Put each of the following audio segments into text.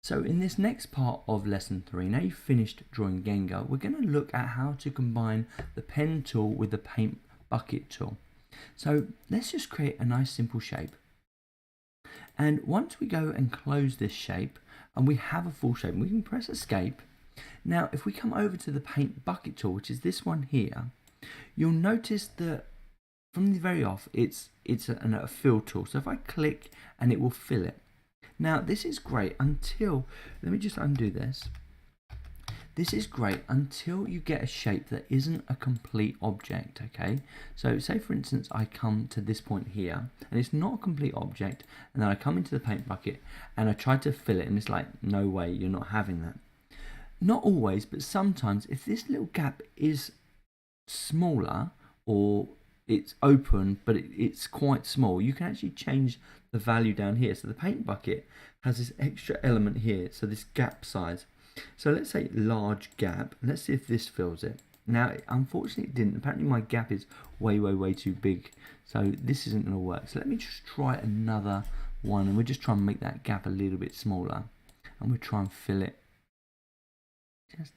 So in this next part of lesson 3, now you've finished drawing Gengar, we're going to look at how to combine the pen tool with the paint bucket tool. So let's just create a nice simple shape. And once we go and close this shape and we have a full shape, we can press escape. Now if we come over to the paint bucket tool, which is this one here, you'll notice that from the very off it's a fill tool. So if I click and it will fill it. Now this is great until, let me just undo this. This is great until you get a shape that isn't a complete object, okay? So say for instance I come to this point here and it's not a complete object, and then I come into the paint bucket and I try to fill it and it's like, no way, you're not having that. Not always, but sometimes if this little gap is smaller or it's open but it's quite small, you can actually change the value down here. So the paint bucket has this extra element here, so this gap size. So let's say large gap. Let's see if this fills it. Now unfortunately it didn't. Apparently my gap is way too big, so this isn't going to work. So let me just try another one, and we'll just try and make that gap a little bit smaller, and we'll try and fill it just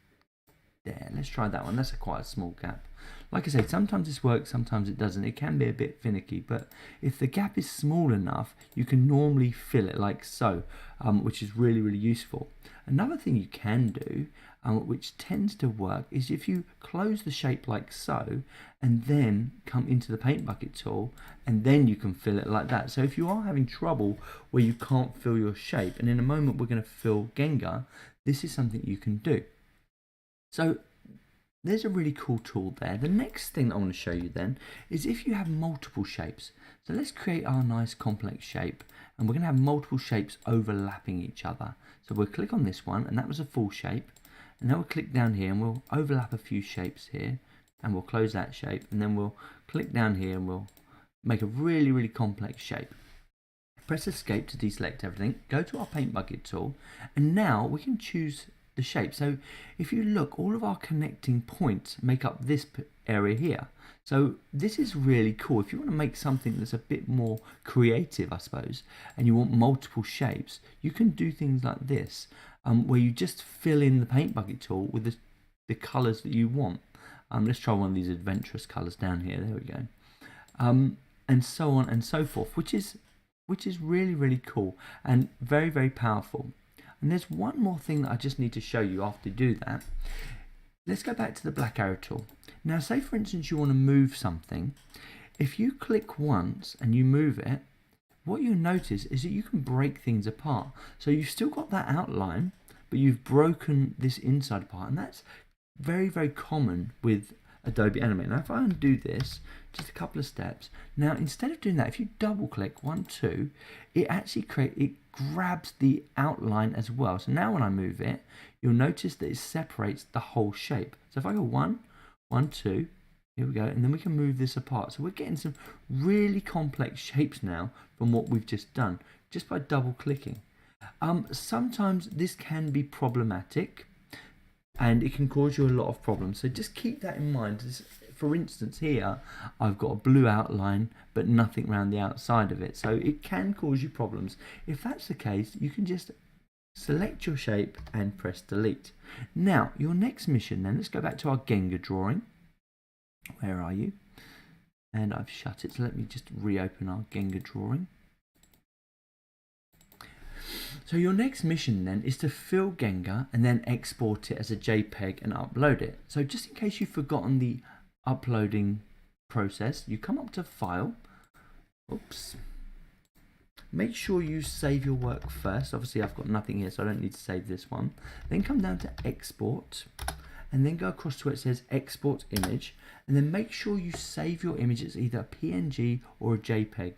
there. Let's try that one. That's quite a small gap. Like I said, sometimes this works, sometimes it doesn't. It can be a bit finicky, but if the gap is small enough, you can normally fill it like so, which is really useful. Another thing you can do, which tends to work, is if you close the shape like so, and then come into the paint bucket tool, and then you can fill it like that. So if you are having trouble where you can't fill your shape, and in a moment we're going to fill Gengar, this is something you can do. So there's a really cool tool there. The next thing I want to show you then is if you have multiple shapes. So let's create our nice complex shape, and we're going to have multiple shapes overlapping each other. So we'll click on this one, and that was a full shape, and then we'll click down here and we'll overlap a few shapes here, and we'll close that shape, and then we'll click down here and we'll make a really complex shape. Press escape to deselect everything, go to our paint bucket tool, and now we can choose the shape. So if you look, all of our connecting points make up this area here. So this is really cool. If you want to make something that's a bit more creative, I suppose, and you want multiple shapes, you can do things like this, where you just fill in the paint bucket tool with the colors that you want. Let's try one of these adventurous colors down here. There we go. And so on and so forth, which is really cool and very powerful. And there's one more thing that I just need to show you after you do that. Let's go back to the black arrow tool. Now say for instance you want to move something. If you click once and you move it, what you'll notice is that you can break things apart. So you've still got that outline, but you've broken this inside part, and that's very common with Adobe Animate. Now if I undo this, just a couple of steps. Now instead of doing that, if you double click 1, 2, it actually grabs the outline as well. So now when I move it, you'll notice that it separates the whole shape. So if I go 1, 1, 2, here we go, and then we can move this apart. So we're getting some really complex shapes now from what we've just done, just by double clicking. Sometimes this can be problematic, and it can cause you a lot of problems. So just keep that in mind. For instance here, I've got a blue outline but nothing around the outside of it. So it can cause you problems. If that's the case, you can just select your shape and press delete. Now, your next mission then, let's go back to our Gengar drawing. Where are you? And I've shut it, so let me just reopen our Gengar drawing. So your next mission then is to fill Gengar and then export it as a JPEG and upload it. So just in case you've forgotten the uploading process, you come up to File. Oops. Make sure you save your work first. Obviously I've got nothing here, so I don't need to save this one. Then come down to Export, and then go across to where it says Export Image, and then make sure you save your image as either a PNG or a JPEG.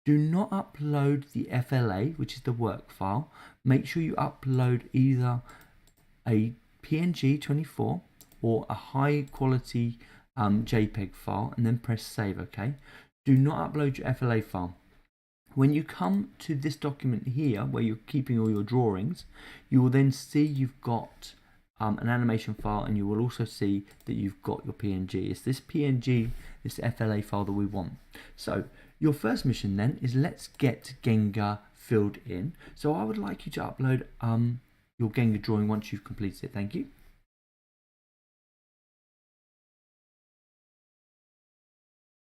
Do not upload the FLA, which is the work file. Make sure you upload either a PNG 24 or a high quality JPEG file, and then press save, okay? Do not upload your FLA file. When you come to this document here, where you're keeping all your drawings, you will then see you've got an animation file, and you will also see that you've got your PNG. It's this PNG, this FLA file that we want. So your first mission then is let's get Gengar filled in. So I would like you to upload your Gengar drawing once you've completed it. Thank you.